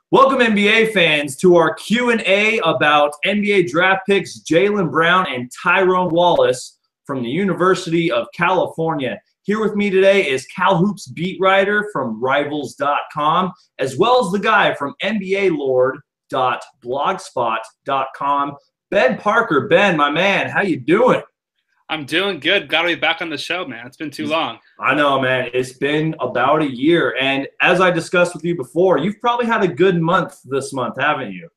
Welcome, NBA fans, to our Q&A about NBA draft picks Jaylen Brown and Tyrone Wallace from the University of California. Here with me today is Cal Hoops beat writer from Rivals.com, as well as the guy from NBALord.blogspot.com, Ben Parker. Ben, my man, how you doing? I'm doing good. Got to be back on the show, man. It's been too long. I know, man. It's been about a year. And as I discussed with you before, you've probably had a good month this month, haven't you?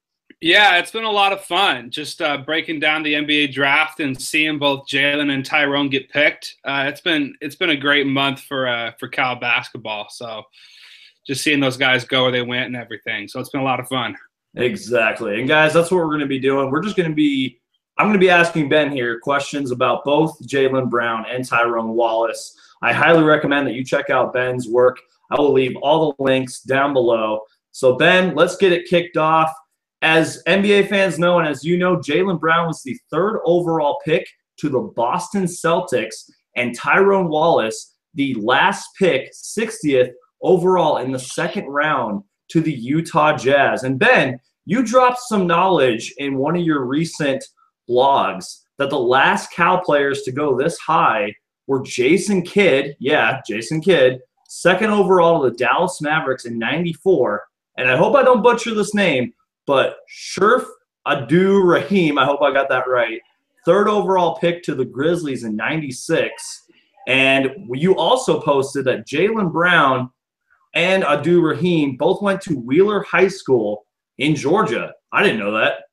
Yeah, it's been a lot of fun. Just breaking down the NBA draft and seeing both Jalen and Tyrone get picked. It's been a great month for Cal basketball. So just seeing those guys go where they went and everything. So it's been a lot of fun. Exactly. And guys, that's what we're going to be doing. I'm going to be asking Ben here questions about both Jaylen Brown and Tyrone Wallace. I highly recommend that you check out Ben's work. I will leave all the links down below. So, Ben, let's get it kicked off. As NBA fans know, and as you know, Jaylen Brown was the 3rd overall pick to the Boston Celtics, and Tyrone Wallace, the last pick, 60th overall in the 2nd round to the Utah Jazz. And, Ben, you dropped some knowledge in one of your recent blogs that the last Cal players to go this high were Jason Kidd, 2nd overall to the Dallas Mavericks in '94, and I hope I don't butcher this name, but Sherf Abdur-Rahim, I hope I got that right, 3rd overall pick to the Grizzlies in '96, and you also posted that Jaylen Brown and Abdur-Rahim both went to Wheeler High School in Georgia. I didn't know that.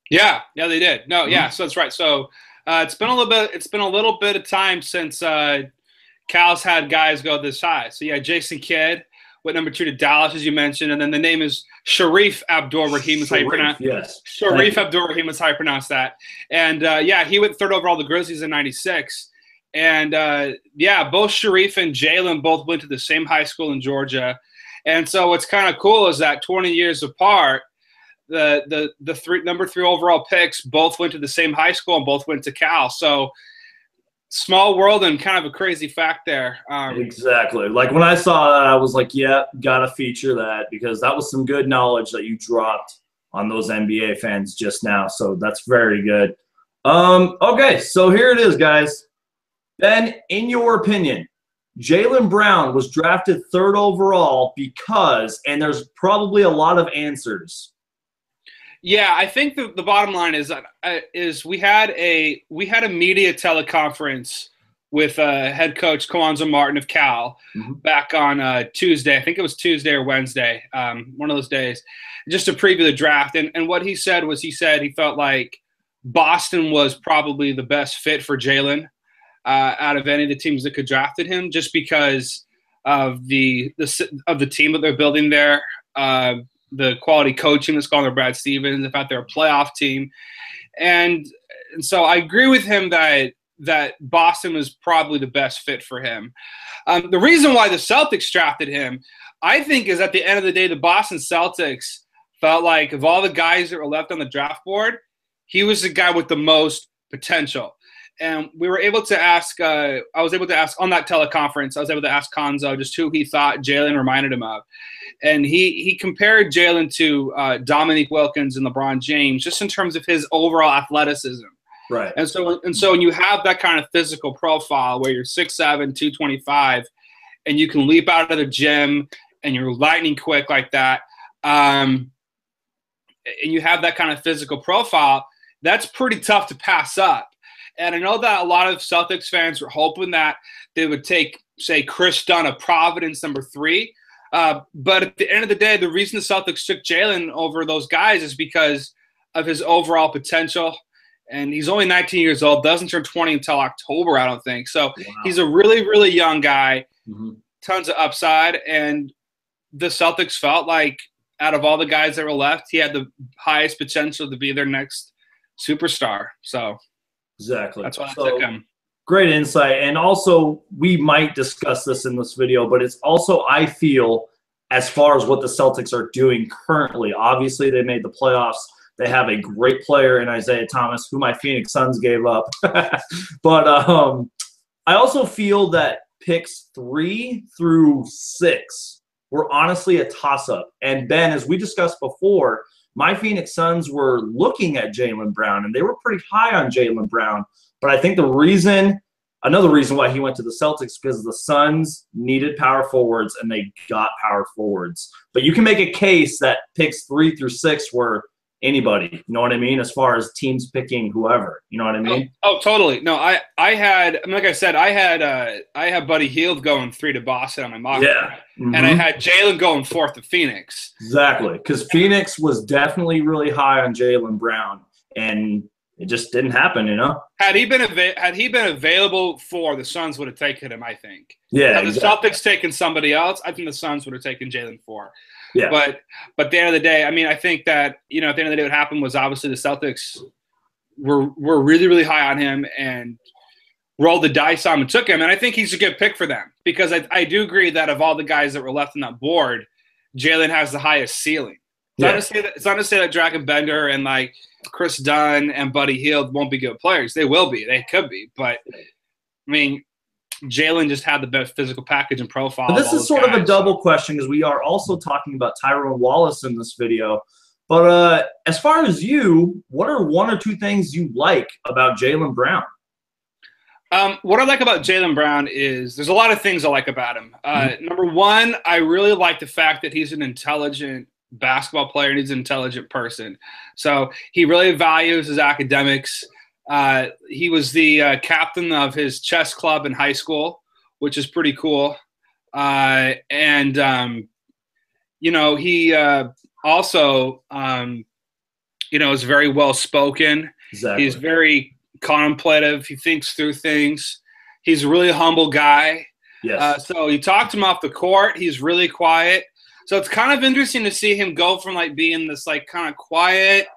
Yeah, they did. No, yeah, so that's right. So it's been a little bit of time since Cal's had guys go this high. So yeah, Jason Kidd went number 2 to Dallas, as you mentioned, and then the name is Sharif Abdur-Rahim is how you pronounce. Yes, Sharif Abdur-Rahim is how you pronounce that. And yeah, he went 3rd overall to the Grizzlies in '96. And yeah, both Sharif and Jalen both went to the same high school in Georgia. And so what's kind of cool is that 20 years apart, the number 3 overall picks both went to the same high school and both went to Cal. So small world and kind of a crazy fact there. Exactly. Like when I saw that, I was like, yeah, gotta feature that because that was some good knowledge that you dropped on those NBA fans just now. So that's very good. Okay, so here it is, guys. Ben, in your opinion, Jaylen Brown was drafted 3rd overall because, and there's probably a lot of answers. Yeah, I think the bottom line is we had a media teleconference with head coach Kwanzaa Martin of Cal back on Tuesday. I think it was Tuesday or Wednesday, one of those days, just to preview the draft. And what he said was he felt like Boston was probably the best fit for Jalen out of any of the teams that could drafted him, just because of the team that they're building there. The quality coaching that's gone to Brad Stevens, the fact they're a playoff team. And so I agree with him that Boston was probably the best fit for him. The reason why the Celtics drafted him, I think, is at the end of the day, the Boston Celtics felt like of all the guys that were left on the draft board, he was the guy with the most potential. And we were able to ask, I was able to ask on that teleconference, I was able to ask Konzo just who he thought Jalen reminded him of. And he compared Jalen to Dominique Wilkins and LeBron James just in terms of his overall athleticism. Right. And so when you have that kind of physical profile where you're 6'7", 225, and you can leap out of the gym and you're lightning quick like that, and you have that kind of physical profile, that's pretty tough to pass up. And I know that a lot of Celtics fans were hoping that they would take, say, Chris Dunn of Providence, number 3. But at the end of the day, the reason the Celtics took Jalen over those guys is because of his overall potential. And he's only 19 years old, doesn't turn 20 until October, I don't think. So He's a really, really young guy, tons of upside. And the Celtics felt like out of all the guys that were left, he had the highest potential to be their next superstar. So exactly. That's why I took him. Great insight. And also, we might discuss this in this video, but it's also, I feel, as far as what the Celtics are doing currently. Obviously, they made the playoffs. They have a great player in Isaiah Thomas, who my Phoenix Suns gave up. But I also feel that picks 3 through 6 were honestly a toss-up. And Ben, as we discussed before, my Phoenix Suns were looking at Jaylen Brown, and they were pretty high on Jaylen Brown. But I think another reason why he went to the Celtics, because the Suns needed power forwards, and they got power forwards. But you can make a case that picks 3 through 6 were anybody, you know what I mean, as far as teams picking whoever, you know what I mean? Oh, totally. No, I had, like I said, I had Buddy Hield going 3 to Boston on my mock draft, and I had Jalen going 4th to Phoenix. Exactly, because Phoenix was definitely really high on Jaylen Brown, and it just didn't happen, you know. Had he been available for, the Suns would have taken him, I think. Yeah. Had the Celtics taken somebody else, I think the Suns would have taken Jalen for. Yeah. But at the end of the day, I mean, I think that, you know, at the end of the day, what happened was obviously the Celtics were really, really high on him and rolled the dice on him and took him. And I think he's a good pick for them, because I do agree that of all the guys that were left on that board, Jalen has the highest ceiling. It's not to say that Dragon Bender and like Chris Dunn and Buddy Hield won't be good players. They will be. They could be. But, I mean, Jalen just had the best physical package and profile. But this is sort of a double question, because we are also talking about Tyrone Wallace in this video. But as far as you, what are 1 or 2 things you like about Jaylen Brown? What I like about Jaylen Brown is there's a lot of things I like about him. Number one, I really like the fact that he's an intelligent basketball player and he's an intelligent person. So he really values his academics. He was the captain of his chess club in high school, which is pretty cool. You know, he also, you know, is very well spoken. Exactly. He's very contemplative. He thinks through things. He's a really humble guy. Yes. So you talk to him off the court. He's really quiet. So it's kind of interesting to see him go from like being this like kind of quiet,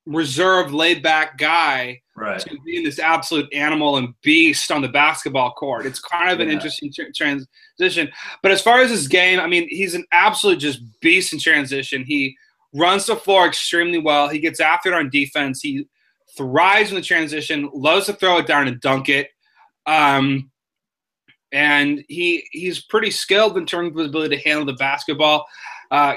reserved, laid-back guy to being this absolute animal and beast on the basketball court. It's kind of an interesting transition. But as far as his game, I mean, he's an absolute just beast in transition. He runs the floor extremely well. He gets after it on defense. He thrives in the transition, loves to throw it down and dunk it. And he's pretty skilled in terms of his ability to handle the basketball.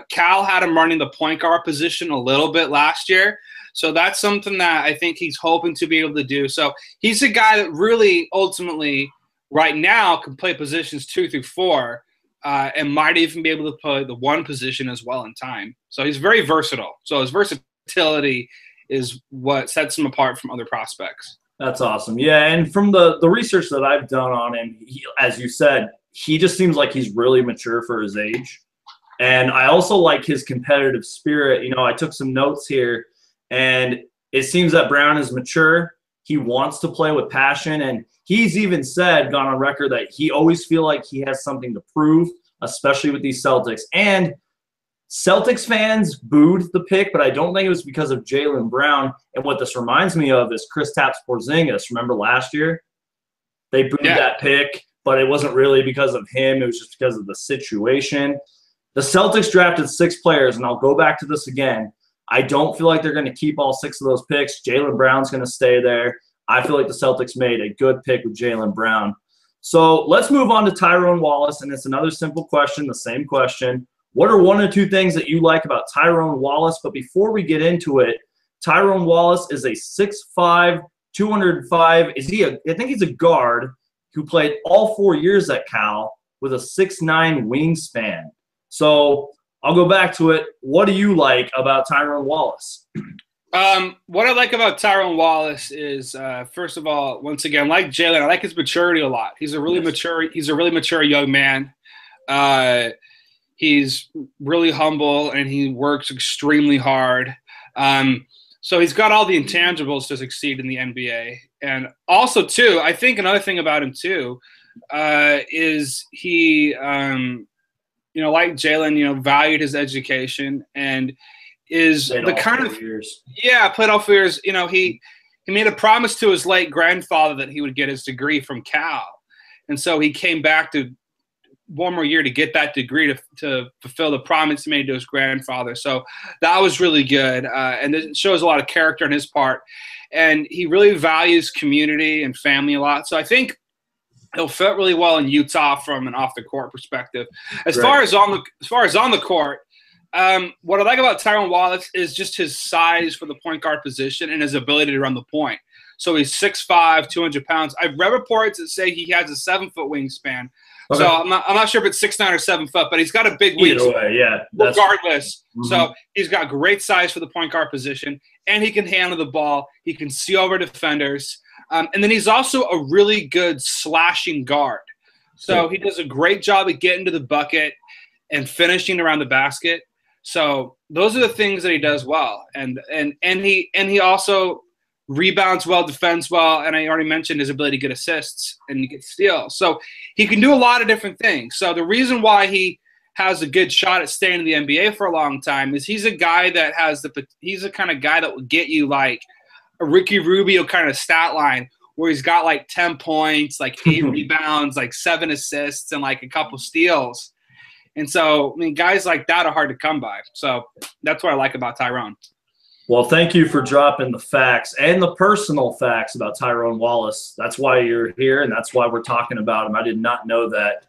Cal had him running the point guard position a little bit last year. So that's something that I think he's hoping to be able to do. So he's a guy that really ultimately right now can play positions 2 through 4 and might even be able to play the 1 position as well in time. So he's very versatile. So his versatility is what sets him apart from other prospects. That's awesome. Yeah, and from the research that I've done on him, as you said, he just seems like he's really mature for his age. And I also like his competitive spirit. You know, I took some notes here, and it seems that Brown is mature. He wants to play with passion, and he's even gone on record that he always feel like he has something to prove, especially with these Celtics. And Celtics fans booed the pick, but I don't think it was because of Jaylen Brown. And what this reminds me of is Kristaps Porzingis. Remember last year? They booed that pick, but it wasn't really because of him. It was just because of the situation. The Celtics drafted 6 players, and I'll go back to this again. I don't feel like they're going to keep all 6 of those picks. Jaylen Brown's going to stay there. I feel like the Celtics made a good pick with Jaylen Brown. So let's move on to Tyrone Wallace, and it's another simple question, the same question. What are 1 or 2 things that you like about Tyrone Wallace? But before we get into it, Tyrone Wallace is a 6'5", 205. I think he's a guard who played all 4 years at Cal with a 6'9" wingspan. So I'll go back to it. What do you like about Tyrone Wallace? What I like about Tyrone Wallace is, first of all, once again, like Jalen, I like his maturity a lot. He's a really mature young man. He's really humble and he works extremely hard. So he's got all the intangibles to succeed in the NBA. And also, too, I think another thing about him, too, is he, like Jalen, valued his education and is the kind of – played all 4 years. He made a promise to his late grandfather that he would get his degree from Cal. And so he came back to one more year to get that degree to fulfill the promise he made to his grandfather. So that was really good. And it shows a lot of character on his part. And he really values community and family a lot. So I think He'll fit really well in Utah from an off the court perspective. As far as on the court, what I like about Tyrone Wallace is just his size for the point guard position and his ability to run the point. So he's 6'5", 200 pounds. I've read reports that say he has a 7-foot wingspan. Okay. So I'm not sure if it's 6'9" or 7 foot, but he's got a big wingspan. Way, yeah. Regardless. So he's got great size for the point guard position, and he can handle the ball. He can see over defenders. And then he's also a really good slashing guard. So he does a great job at getting to the bucket and finishing around the basket. So those are the things that he does well. And he also rebounds well, defends well, and I already mentioned his ability to get assists and get steals. So he can do a lot of different things. So the reason why he has a good shot at staying in the NBA for a long time is he's a guy that he's the kind of guy that will get you like a Ricky Rubio kind of stat line where he's got like 10 points, like 8 rebounds, like 7 assists, and like a couple steals. And so, I mean, guys like that are hard to come by. So that's what I like about Tyrone. Well, thank you for dropping the facts and the personal facts about Tyrone Wallace. That's why you're here, and that's why we're talking about him. I did not know that.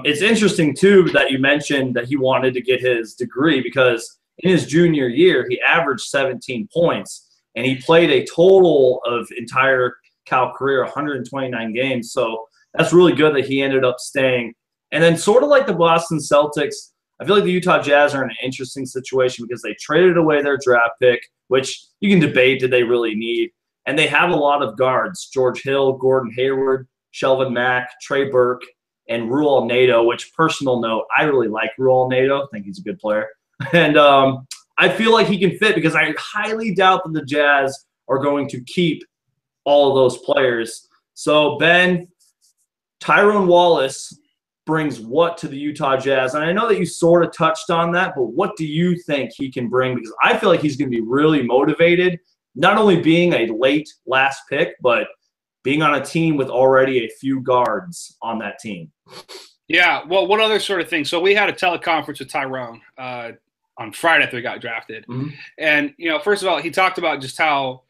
It's interesting, too, that you mentioned that he wanted to get his degree because in his junior year, he averaged 17 points, and he played a total of entire Cal career, 129 games. So that's really good that he ended up staying. And then sort of like the Boston Celtics, I feel like the Utah Jazz are in an interesting situation because they traded away their draft pick, which you can debate, did they really need? And they have a lot of guards, George Hill, Gordon Hayward, Shelvin Mack, Trey Burke, and Ruel Nato, which, personal note, I really like Ruel Nato. I think he's a good player. And I feel like he can fit because I highly doubt that the Jazz are going to keep all of those players. So, Ben, Tyrone Wallace brings what to the Utah Jazz? And I know that you sort of touched on that, but what do you think he can bring? Because I feel like he's going to be really motivated, not only being a late last pick, but being on a team with already a few guards on that team. Yeah, well, what other sort of thing? So we had a teleconference with Tyrone on Friday after he got drafted. And, you know, first of all, he talked about just how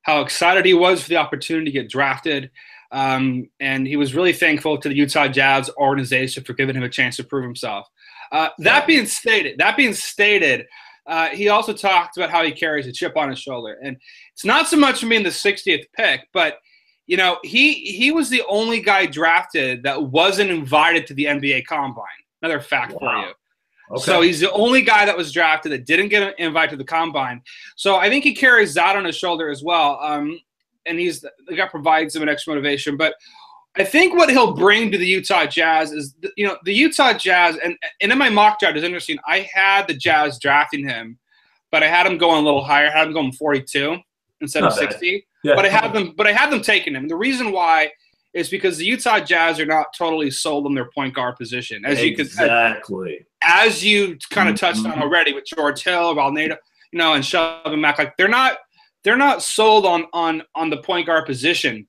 excited he was for the opportunity to get drafted. And he was really thankful to the Utah Jazz organization for giving him a chance to prove himself. That being stated, he also talked about how he carries a chip on his shoulder. And it's not so much from being the 60th pick, but, you know, he was the only guy drafted that wasn't invited to the NBA Combine. Another fact for you. Okay. So he's the only guy that was drafted that didn't get invited to the Combine. So I think he carries that on his shoulder as well. And that provides him an extra motivation. But I think what he'll bring to the Utah Jazz is, you know, the Utah Jazz, and in my mock draft, it's interesting. I had the Jazz drafting him, but I had him going a little higher. I had him going 42 instead of 60. Yeah. But I had them taking him. And the reason why is because the Utah Jazz are not totally sold on their point guard position. As you kind of touched on already with George Hill, Nato, you know, and Shelvin Mack, like they're not sold on the point guard position.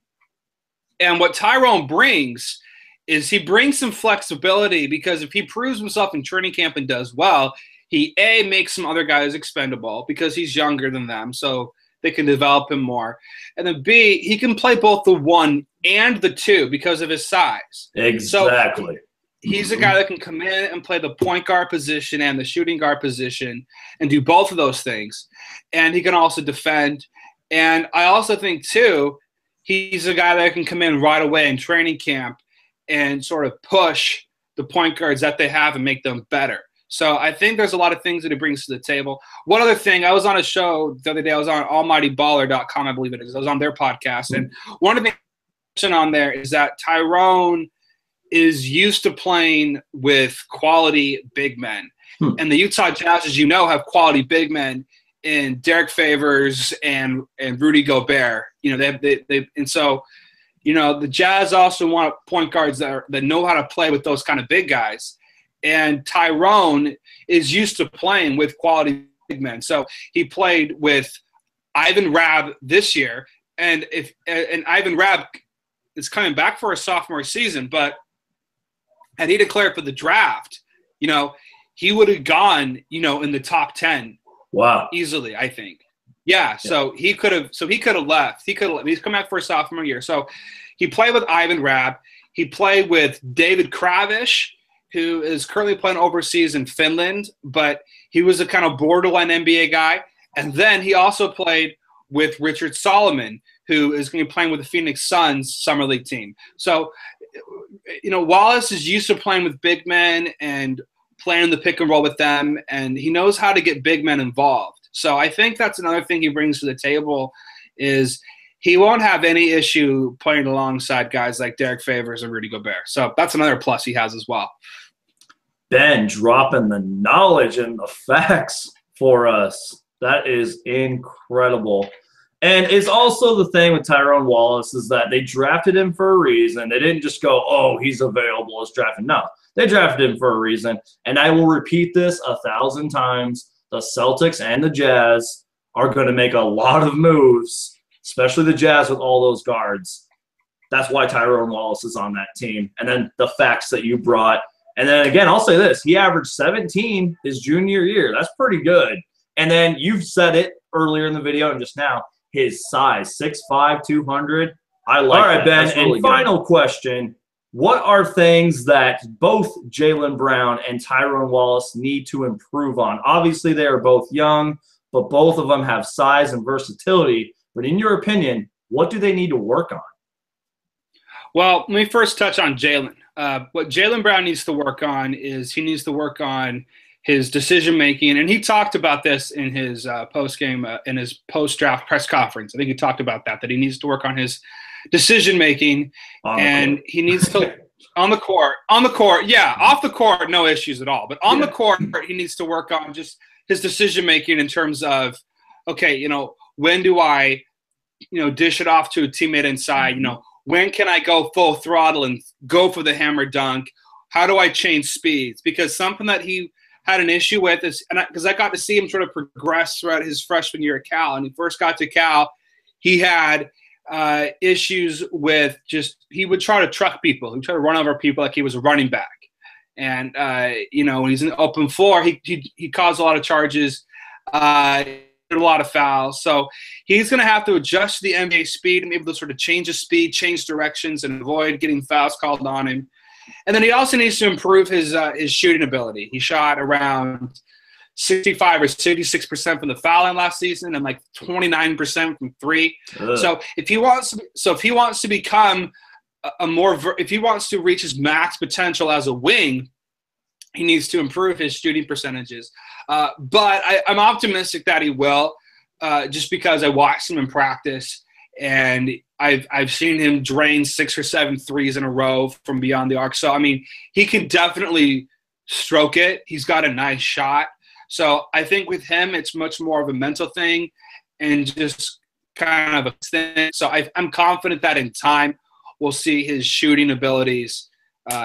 And what Tyrone brings is he brings some flexibility because if he proves himself in training camp and does well, he, A, makes some other guys expendable because he's younger than them, so they can develop him more. And then, B, he can play both the 1 and the 2 because of his size. Exactly. So he's a guy that can come in and play the point guard position and the shooting guard position and do both of those things. And he can also defend. And I also think, too, he's a guy that can come in right away in training camp and sort of push the point guards that they have and make them better. So I think there's a lot of things that he brings to the table. One other thing, I was on a show the other day. I was on almightyballer.com, I believe it is. I was on their podcast. And one of the things on there is that Tyrone is used to playing with quality big men. And the Utah Jazz, as you know, have quality big men in Derek Favors and Rudy Gobert. You know, and so, you know, the Jazz also want point guards that know how to play with those kind of big guys. And Tyrone is used to playing with quality big men. So he played with Ivan Rabb this year, and Ivan Rabb is coming back for a sophomore season, but had he declared for the draft, you know, he would have gone, you know, in the top 10. Wow. Easily, I think. Yeah, so he could have left. He's coming back for a sophomore year. So he played with Ivan Rabb. He played with David Kravish, who is currently playing overseas in Finland, but he was a kind of borderline NBA guy. And then he also played with Richard Solomon, who is going to be playing with the Phoenix Suns summer league team. So, Wallace is used to playing with big men and playing the pick and roll with them, and he knows how to get big men involved. So I think that's another thing he brings to the table is he won't have any issue playing alongside guys like Derek Favors and Rudy Gobert. So that's another plus he has as well. Ben dropping the knowledge and the facts for us. That is incredible. And it's also the thing with Tyrone Wallace is that they drafted him for a reason. They didn't just go, oh, he's available, let's draft him. No, they drafted him for a reason. And I will repeat this 1,000 times. The Celtics and the Jazz are going to make a lot of moves, especially the Jazz with all those guards. That's why Tyrone Wallace is on that team. And then the facts that you brought. And then, again, I'll say this. He averaged 17 his junior year. That's pretty good. And then you've said it earlier in the video and just now, his size, 6'5", 200. I like that. All right, Ben, that's really and final question. What are things that both Jaylen Brown and Tyrone Wallace need to improve on? Obviously, they are both young, but both of them have size and versatility. But in your opinion, what do they need to work on? Well, let me first touch on Jaylen. What Jaylen Brown needs to work on is he needs to work on his decision-making, and he talked about this in his post-game, in his post-draft press conference. I think he talked about that he needs to work on his decision-making, and he needs to – on the court, yeah, off the court, no issues at all. But on the court, he needs to work on just his decision-making in terms of, okay, when do I, dish it off to a teammate inside? When can I go full throttle and go for the hammer dunk? How do I change speeds? Because something that he had an issue with is, because I got to see him sort of progress throughout his freshman year at Cal. And he first got to Cal, he had issues with he would try to truck people. He would try to run over people like he was a running back. And, when he's in the open floor, he caused a lot of charges, a lot of fouls. So he's going to have to adjust to the NBA speed and be able to sort of change his speed, change directions, and avoid getting fouls called on him. And then he also needs to improve his shooting ability. He shot around 65 or 66% from the foul line last season and like 29% from three. So if he wants to become if he wants to reach his max potential as a wing, he needs to improve his shooting percentages. But I'm optimistic that he will, just because I watched him in practice and I've seen him drain 6 or 7 threes in a row from beyond the arc. So, he can definitely stroke it. He's got a nice shot. So I think with him, it's much more of a mental thing and just kind of a thing. So I'm confident that in time we'll see his shooting abilities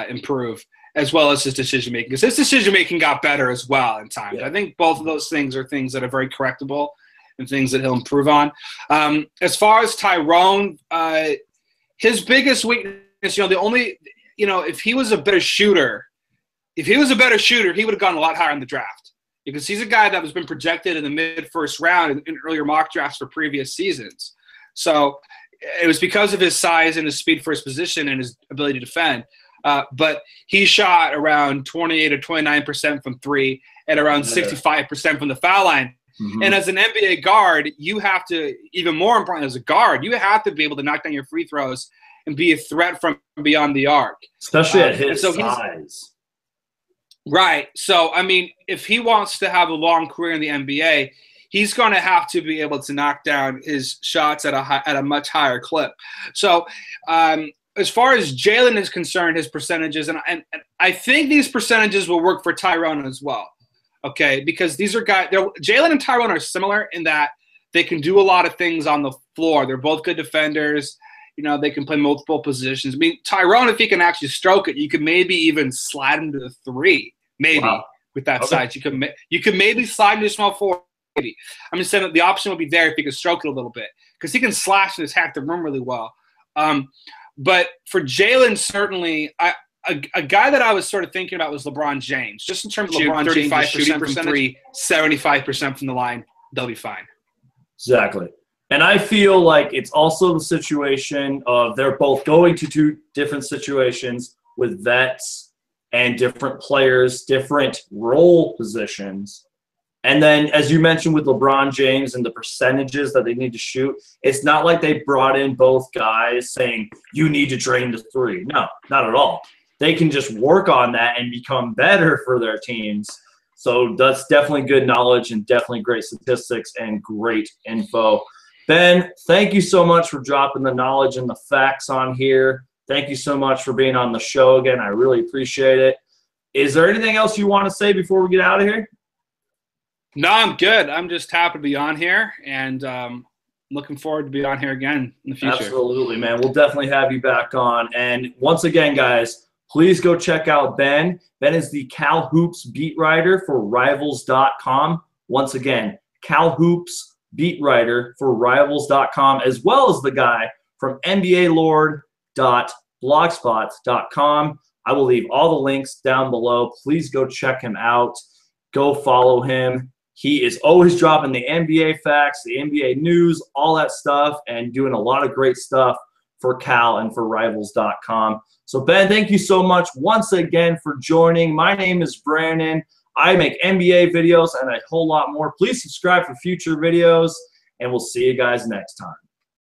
improve, as well as his decision-making. Because his decision-making got better as well in time. Yeah. I think both of those things are things that are very correctable and things that he'll improve on. As far as Tyrone, his biggest weakness, if he was a better shooter, he would have gone a lot higher in the draft. Because he's a guy that has been projected in the mid-first round in earlier mock drafts for previous seasons. So it was because of his size and his speed for his position and his ability to defend. But he shot around 28 or 29% from three and around 65% from the foul line. Mm-hmm. And as an NBA guard, you have to, even more important as a guard, you have to be able to knock down your free throws and be a threat from beyond the arc. Especially at his size. Right. So, if he wants to have a long career in the NBA, he's going to have to be able to knock down his shots at a much higher clip. So, as far as Jalen is concerned, his percentages, and I think these percentages will work for Tyrone as well. Okay, because these are guys. Jalen and Tyrone are similar in that they can do a lot of things on the floor. They're both good defenders. They can play multiple positions. Tyrone, if he can actually stroke it, you could maybe even slide him to the three. Maybe with that size, you could maybe slide into small forward. Maybe I'm just saying that the option would be there if he could stroke it a little bit because he can slash and attack the rim really well. But for Jalen, certainly, a guy that I was sort of thinking about was LeBron James. Just in terms of LeBron 35% from three, 75% from the line, they'll be fine. Exactly. And I feel like it's also the situation of they're both going to two different situations with vets and different players, different role positions. And then, as you mentioned with LeBron James and the percentages that they need to shoot, it's not like they brought in both guys saying, you need to train to three. No, not at all. They can just work on that and become better for their teams. So that's definitely good knowledge and definitely great statistics and great info. Ben, thank you so much for dropping the knowledge and the facts on here. Thank you so much for being on the show again. I really appreciate it. Is there anything else you want to say before we get out of here? No, I'm good. I'm just happy to be on here, and looking forward to be on here again in the future. Absolutely, man. We'll definitely have you back on. And once again, guys, please go check out Ben. Ben is the Cal Hoops beat writer for Rivals.com. Once again, Cal Hoops beat writer for Rivals.com, as well as the guy from NBALord.blogspot.com. I will leave all the links down below. Please go check him out. Go follow him. He is always dropping the NBA facts, the NBA news, all that stuff, and doing a lot of great stuff for Cal and for Rivals.com. So, Ben, thank you so much once again for joining. My name is Brandon. I make NBA videos and a whole lot more. Please subscribe for future videos, and we'll see you guys next time.